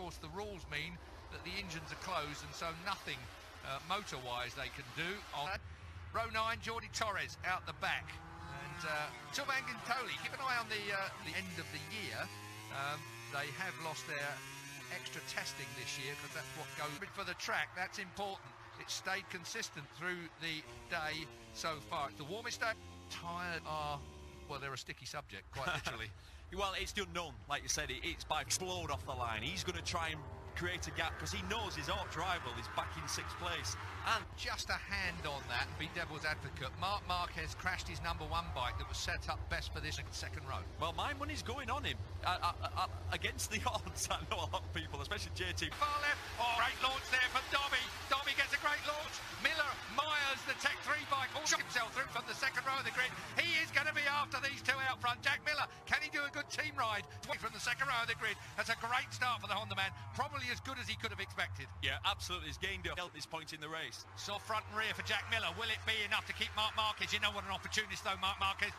course, the rules mean that the engines are closed, and so nothing motor-wise they can do. On row 9, Jordi Torres out the back. And Jepang, keep an eye on the end of the year. They have lost their extra testing this year because that's what goes for the track. That's important. It's stayed consistent through the day so far. It's the warmest day. Tyres are, well, they're a sticky subject, quite literally. Well, it's the unknown, like you said. It's by explode off the line. He's going to try and create a gap because he knows his arch rival is back in 6th place. And just a hand on that and be devil's advocate. Marc Marquez crashed his #1 bike that was set up best for this second row. Well, my money's going on him. Against the odds, I know a lot of people, especially JT. Far left. Oh, great launch there from Dobby. Dobby gets a great launch. Miller, Myers, the Tech 3 bike, all shook himself through from the second row of the grid. He is going to be after these two out front. Jack Miller, can he do a good team ride from the second row of the grid? That's a great start for the Honda man. Probably as good as he could have expected. Yeah, absolutely. He's gained at this point in the race. Soft front and rear for Jack Miller. Will it be enough to keep Marc Marquez? You know what an opportunist though, Marc Marquez.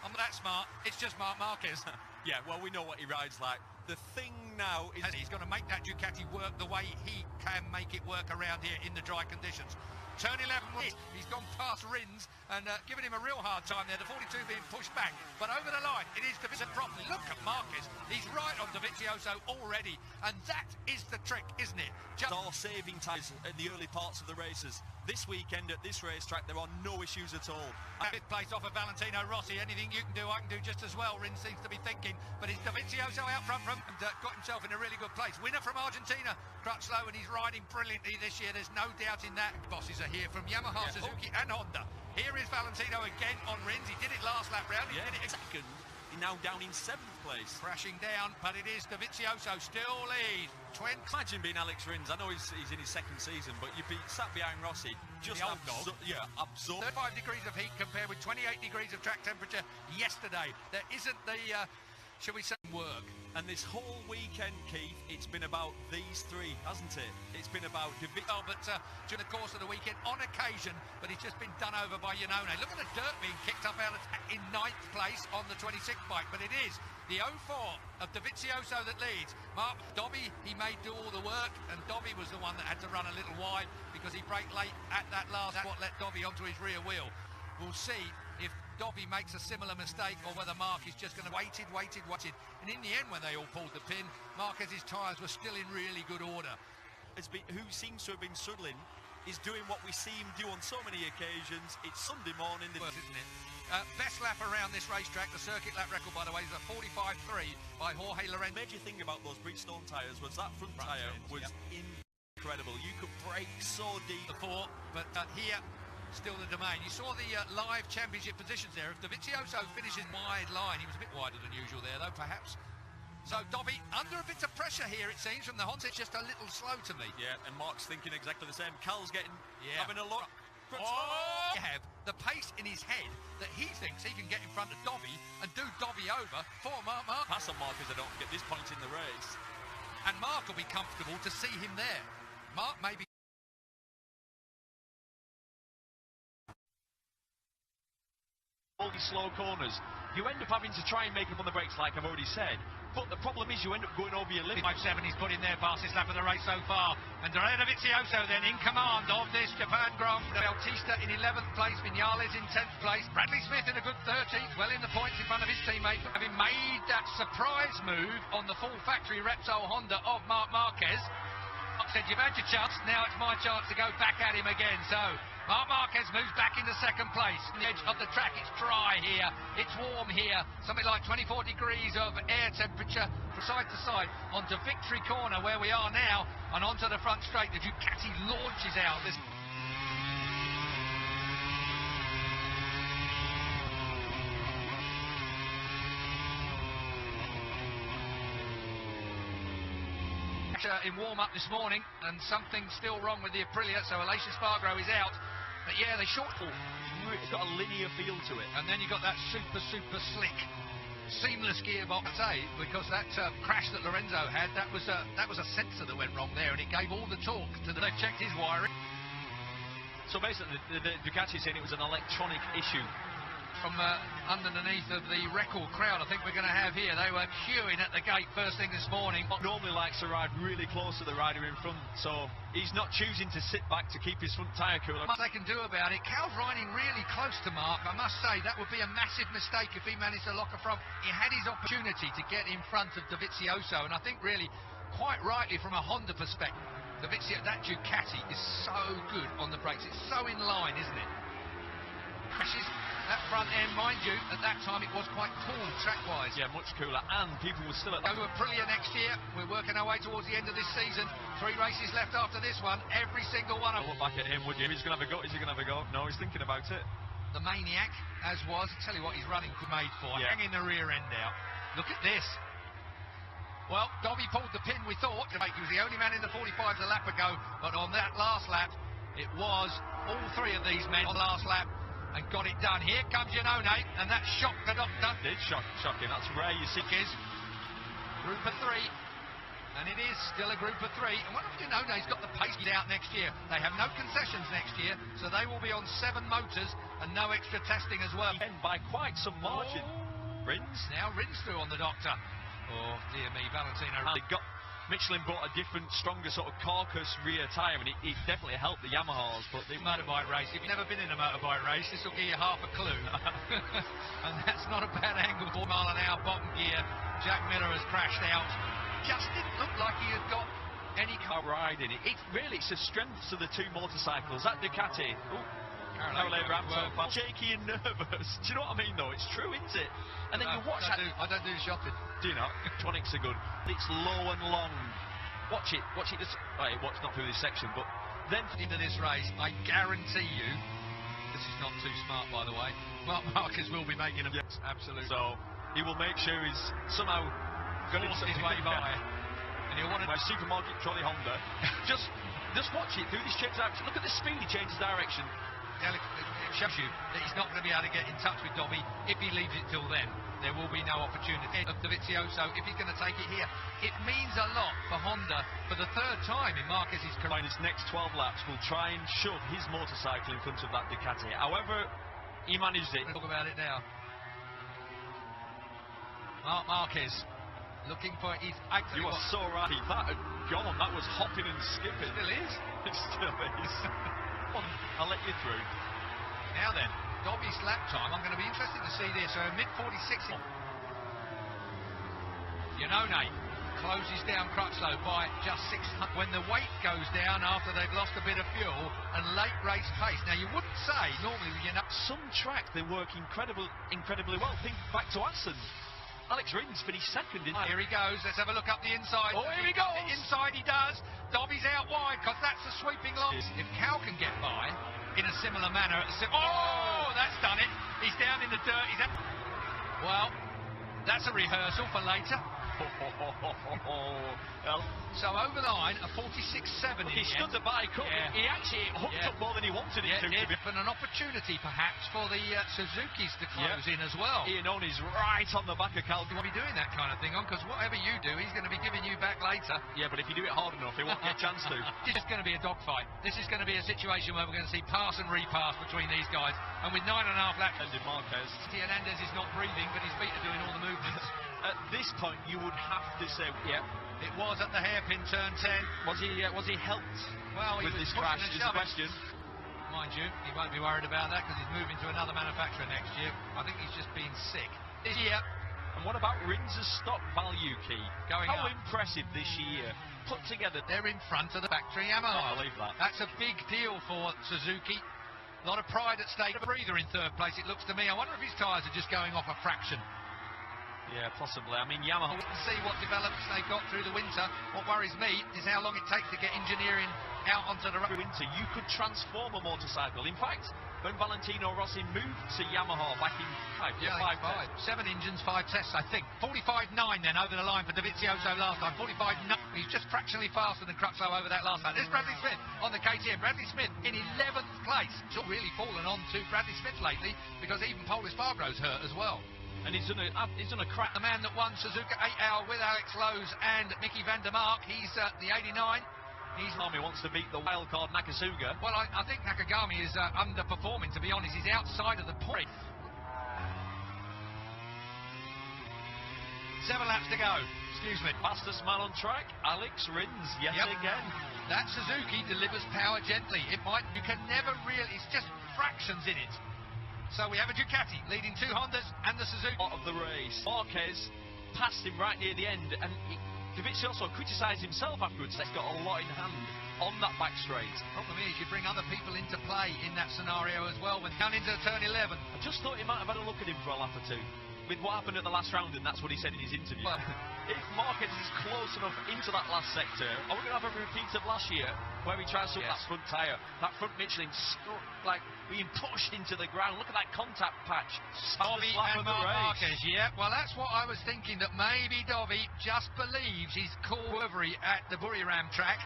I'm not that smart. It's just Marc Marquez. Yeah, well, we know what he rides like. The thing now is he's going to make that Ducati work the way he can make it work around here in the dry conditions. Turn 11, he's gone past Rins and giving him a real hard time there. The 42 being pushed back, but over the line, it is Dovizioso properly. Look at Marquez. He's right on Dovizioso already, and that is the trick, isn't it? Just all saving ties in the early parts of the races. This weekend at this racetrack, there are no issues at all. 5th place off of Valentino Rossi. Anything you can do, I can do just as well, Rins seems to be thinking. But it's Dovizioso out front from and got himself in a really good place. Winner from Argentina, Crutchlow, and he's riding brilliantly this year. There's no doubt in that. Bosses are here from Yamaha, Suzuki and Honda. Here is Valentino again on Rins. He did it last lap round. He did it second. He's now down in 7th place. Crashing down, but it is Dovizioso still lead. Imagine being Alex Rins. I know he's in his 2nd season, but you'd be sat behind Rossi. Just the old dog. Yeah, absorb. 35 degrees of heat compared with 28 degrees of track temperature yesterday. There isn't the, shall we say, work. And this whole weekend, Keith, it's been about these three, hasn't it? It's been about but during the course of the weekend, on occasion, but he's just been done over by Iannone. Look at the dirt being kicked up out in 9th place on the 26th bike, but it is the 04 of Dovizioso that leads. Dobby, he may do all the work, and Dobby was the one that had to run a little wide because he braked late at that last. That's what let Dobby onto his rear wheel. We'll see if Dobby makes a similar mistake or whether Marc is just going to waited. And in the end, when they all pulled the pin, Marquez's tyres were still in really good order. Who seems to have been struggling is doing what we see him do on so many occasions. It's Sunday morning, isn't it? Best lap around this racetrack, the circuit lap record, by the way, is a 45.3 by Jorge Lorenzo. The major thing about those Bridgestone tyres was that front tyre was incredible. You could brake so deep. But here, still the domain. You saw the live championship positions there. If Dovizioso finishes wide line, he was a bit wider than usual there, though, perhaps. So Dobby under a bit of pressure here, it seems, from the Honda. It's just a little slow to me. Yeah, and Mark's thinking exactly the same. Cal's having a look. You have the pace in his head that he thinks he can get in front of Dobby and do Dobby over for Marc. Pass on Marc as I don't get this point in the race. And Marc will be comfortable to see him there. Marc may be. All these slow corners, you end up having to try and make up on the brakes, like I've already said. But the problem is you end up going over your limit. 5.7 he's put in there past this lap of the race so far. And Dovizioso then in command of this Japan Grand Prix. Bautista in 11th place, Vinales in 10th place. Bradley Smith in a good 13th, well in the points in front of his teammate. Having made that surprise move on the full factory Repsol Honda of Marc Marquez. Marc said, you've had your chance, now it's my chance to go back at him again. So Marc Marquez moves back into 2nd place. On the edge of the track, it's dry here, it's warm here, something like 24 degrees of air temperature from side to side onto Victory Corner where we are now, and onto the front straight. The Ducati launches out this. In warm-up this morning, and something's still wrong with the Aprilia, so Aleix Espargaro is out. But yeah, they shortfall. It's got a linear feel to it. And then you've got that super slick, seamless gearbox, because that crash that Lorenzo had, that was a sensor that went wrong there, and it gave all the torque to the. They've checked his wiring. So basically, the Ducati saying it was an electronic issue. from underneath of the record crowd I think we're going to have here. They were queuing at the gate first thing this morning. Normally likes to ride really close to the rider in front, so he's not choosing to sit back to keep his front tyre cooler. What they can do about it. Cal's riding really close to Mark. I must say that would be a massive mistake if he managed to lock a front. He had his opportunity to get in front of Dovizioso, and I think really quite rightly from a Honda perspective. That Ducati is so good on the brakes. It's so in line, isn't it? Crashes that front end, mind you, at that time it was quite cool track-wise. Yeah, much cooler, and people were still at Go to Aprilia next year. We're working our way towards the end of this season. 3 races left after this one. Every single one of them. Look back at him, would you? He's going to have a go. Is he going to have a go? No, he's thinking about it. The maniac, as was. Tell you what, he's running made for. Yeah. Hanging the rear end out. Look at this. Well, Dobby pulled the pin, we thought. He was the only man in the 45s a lap ago, but on that last lap, it was all 3 of these men on the last lap and got it done. Here comes Janone, and that shocked the doctor. It did shock him. That's rare, you see. Is group of 3, and it is still a group of 3. And what if Janone's got the pace out next year? They have no concessions next year, so they will be on 7 motors and no extra testing as well. And by quite some margin. Rins. Now Rins through on the doctor. Oh, dear me, Valentino. Michelin bought a different, stronger sort of carcass rear tyre, and it definitely helped the Yamahas. But the motorbike race, if you've never been in a motorbike race, this will give you half a clue. And that's not a bad angle. 4 mile an hour bottom gear. Jack Miller has crashed out. Just didn't look like he had got any car riding it. It's a strength to the 2 motorcycles. That Ducati. Caroline shaky and nervous. Do you know what I mean, though? It's true, isn't it? And then you watch that. I don't do the shopping. Do you not? Electronics are good. It's low and long. Watch it. Watch not through this section, but then into this race, I guarantee you, this is not too smart, by the way. Mark Marquez will be making a absolute. So he will make sure he's somehow got his way by, and he'll want to supermarket trolley Honda. just watch it through this change direction. Look at the speed he changes direction. It shows you that he's not going to be able to get in touch with Dobby if he leaves it till then. There will be no opportunity of Dovizioso if he's going to take it here. It means a lot for Honda for the 3rd time in Marquez's career. In his next 12 laps, will try and shove his motorcycle in front of that Ducati. However, he managed it. Talk about it now. Marc Marquez looking for his. You were so right. That had gone. That was hopping and skipping. It still is. It still is. I'll let you through. Now then, Dobby's lap time. I'm going to be interested to see this. So mid-46. Janone closes down Crutchlow by just 600. When the weight goes down after they've lost a bit of fuel and late race pace. Now you wouldn't say normally, some track they work incredibly well. Think back to Aston. Alex Rins finished 2nd. Here he goes. Let's have a look up the inside. Oh, here he goes. The inside he does. Dobby's out wide because that's the sweeping line. If Cal can get by in a similar manner. Oh, that's done it. He's down in the dirt. Well, that's a rehearsal for later. So over the line, a 46.7. He stood the bike up. Yeah. He actually hooked up more than he wanted it to. And an opportunity perhaps for the Suzuki's to close in as well. Iannoni's right on the back of Cal. You won't be doing that kind of thing on, because whatever you do, he's going to be giving you back later. Yeah, but if you do it hard enough, he won't get a chance to. This is going to be a dogfight. This is going to be a situation where we're going to see pass and repass between these guys. And with 9.5 laps, ended Marquez. Hernandez is not breathing, but his feet are doing all the movements. At this point, you would have to say, yeah. It was at the hairpin turn 10. Was he helped with this crash? Is the question. Mind you, he won't be worried about that because he's moving to another manufacturer next year. I think he's just been sick. This year. And what about Rins' stock value key? How up. Impressive this year. Put together. They're in front of the factory Yamaha. Oh, I believe that. That's a big deal for Suzuki. A lot of pride at stake. A breather in 3rd place, it looks to me. I wonder if his tyres are just going off a fraction. Yeah, possibly. I mean, Yamaha. We'll see what developments they've got through the winter. What worries me is how long it takes to get engineering out onto the winter. You could transform a motorcycle. In fact, when Valentino Rossi moved to Yamaha back in 5 7 engines, 5 tests, I think. 45.9 then over the line for Dovizioso last time. 45.9. He's just fractionally faster than Crutchlow over that last time. There's Bradley Smith on the KTM. Bradley Smith in 11th place. It's really fallen on to Bradley Smith lately because even Paul Espargaro's hurt as well. And he's done a crack. The man that won Suzuka 8 Hour with Alex Lowe's and Mickey van der Mark. He's the 89. Army wants to beat the wildcard Nakasuga. Well, I think Nakagami is underperforming, to be honest. He's outside of the point. 7 laps to go. Excuse me. Fastest man on track, Alex Rins, yet again. That Suzuki delivers power gently. You can never really, it's just fractions in it. So we have a Ducati leading 2 Hondas and the Suzuki. Of the race. Marquez passed him right near the end, and Dovizioso criticised himself afterwards. He's got a lot in hand on that back straight. Problem is, you bring other people into play in that scenario as well when down into turn 11. I just thought he might have had a look at him for a lap or two. With what happened at the last round, and that's what he said in his interview. Well, if Marquez is close enough into that last sector, are we going to have a repeat of last year where he tries to that front tyre, that front Michelin, like being pushed into the ground? Look at that contact patch. Dovi and Marquez, yeah. Well, that's what I was thinking, that maybe Dovi just believes he's caught delivery at the Buriram track,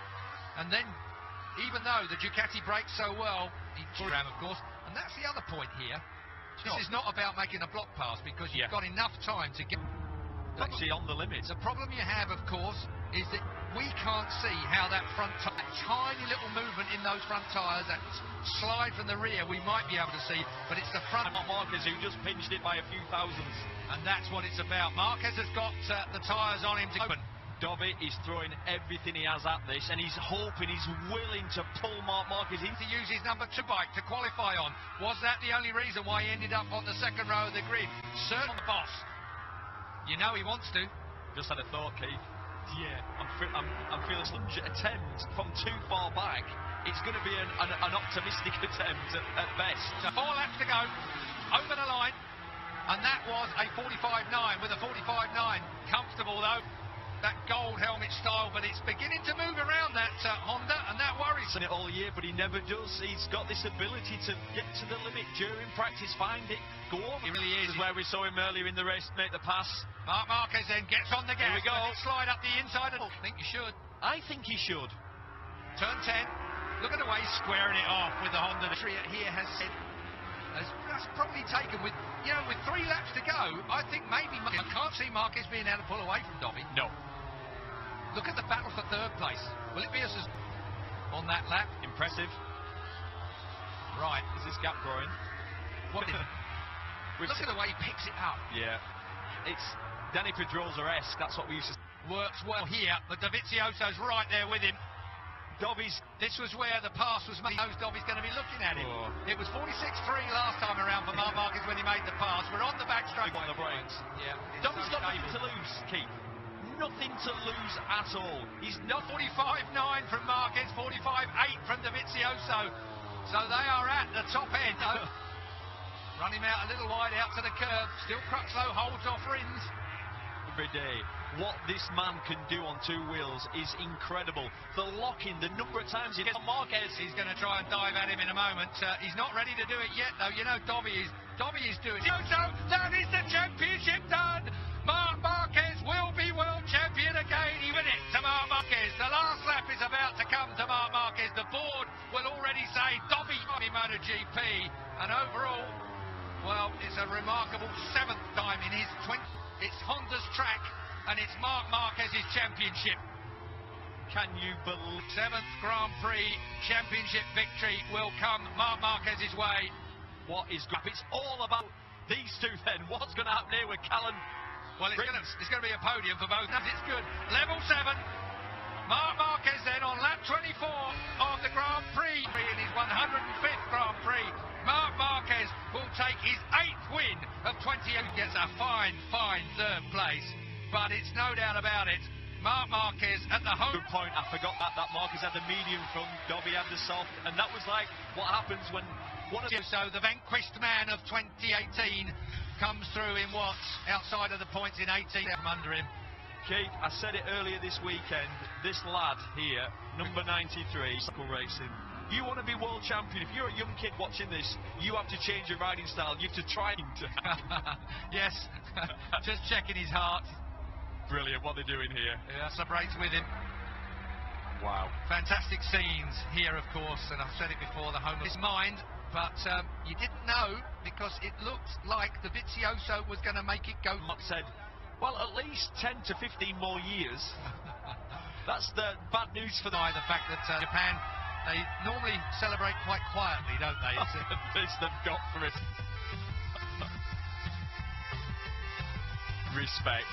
and then, even though the Ducati brakes so well, Buriram, of course, and that's the other point here. This is not about making a block pass, because you've got enough time to get... Actually on the limit. The problem you have, of course, is that we can't see how that front tyre, that tiny little movement in those front tyres, that slide from the rear, we might be able to see, but it's the front... Marquez, who just pinched it by a few thousandths. And that's what it's about. Marquez has got the tyres on him to open. Dovi is throwing everything he has at this, and he's hoping, he's willing to pull Marquez in. To use his number 2 bike to qualify on. Was that the only reason why he ended up on the second row of the grid? Certainly the boss. You know he wants to. Just had a thought, Keith. Yeah, I'm feeling lunge attempt from too far back. It's going to be an optimistic attempt at best. So 4 laps to go, over the line, and that was a 45.9 with a 45.9. Comfortable though. That gold helmet style, but it's beginning to move around that Honda, and that worries. He's done it all year, but he never does. He's got this ability to get to the limit during practice, find it, go over. He really is. This is where we saw him earlier in the race make the pass. Marc Marquez then gets on the gas. Here we go. Slide up the inside. I think you should. I think he should. Turn 10. Look at the way he's squaring it off with the Honda. The here has said, that's probably taken with 3 laps to go. I think maybe I can't see Marquez being able to pull away from Dovi. No. Look at the battle for 3rd place. Will it be us on that lap? Impressive. Right. Is this gap growing? What is it? Look at the way he picks it up. Yeah. It's Danny Pedrosa-esque. That's what we used to... Works well here, but Dovizioso's right there with him. This was where the pass was made. Knows Dovi's going to be looking at him. Oh. It was 46.3 last time around for Marc Marquez when he made the pass. We're on the backstroke. On the brakes. Yeah. Dovi's got nothing to lose, Keith. Nothing to lose at all. He's not 45.9 from Marquez, 45.8 from Dovizioso. So they are at the top end. Run him out a little wide out to the curve. Still Cruxlow holds off Rins. Every day. What this man can do on 2 wheels is incredible. The lock-in, the number of times he gets on Marquez. He's going to try and dive at him in a moment. He's not ready to do it yet, though. You know, Dovi is doing it. So that is the championship done. Marc Marquez will be world champion again. He win it to Marc Marquez. The last lap is about to come to Marc Marquez. The board will already say Dovi MotoGP. And overall, well, it's a remarkable 7th time in his 20. It's Honda's track, and it's Marc Marquez's championship. Can you believe 7th Grand Prix championship victory will come Marc Marquez's way. What is good? It's all about these two then. What's going to happen here with Callan? Well, it's going to be a podium for both. It's good. Level 7. Marc Marquez then on lap 24 of the Grand Prix in his 105th Grand Prix. Marc Marquez will take his 8th win of 20 and gets a fine 3rd place. But it's no doubt about it. Marc Marquez at the home. Good point. I forgot that Marquez had the medium front, Dovi had the soft, and that was like what happens when one of the vanquished man of 2018 comes through in what's outside of the points in 18 from under him. Keith, I said it earlier this weekend. This lad here, number 93, cycle racing. You want to be world champion. If you're a young kid watching this, you have to change your riding style. You have to try to. Yes, just checking his heart. Brilliant, what they're doing here. Yeah, celebrates with him. Wow. Fantastic scenes here, of course, and I've said it before, the home of his mind, but you didn't know because it looked like Dovizioso was going to make it go. Mark said, well, at least 10 to 15 more years. That's the bad news for them. The fact that Japan, they normally celebrate quite quietly, don't they? This they've got for it. Respect.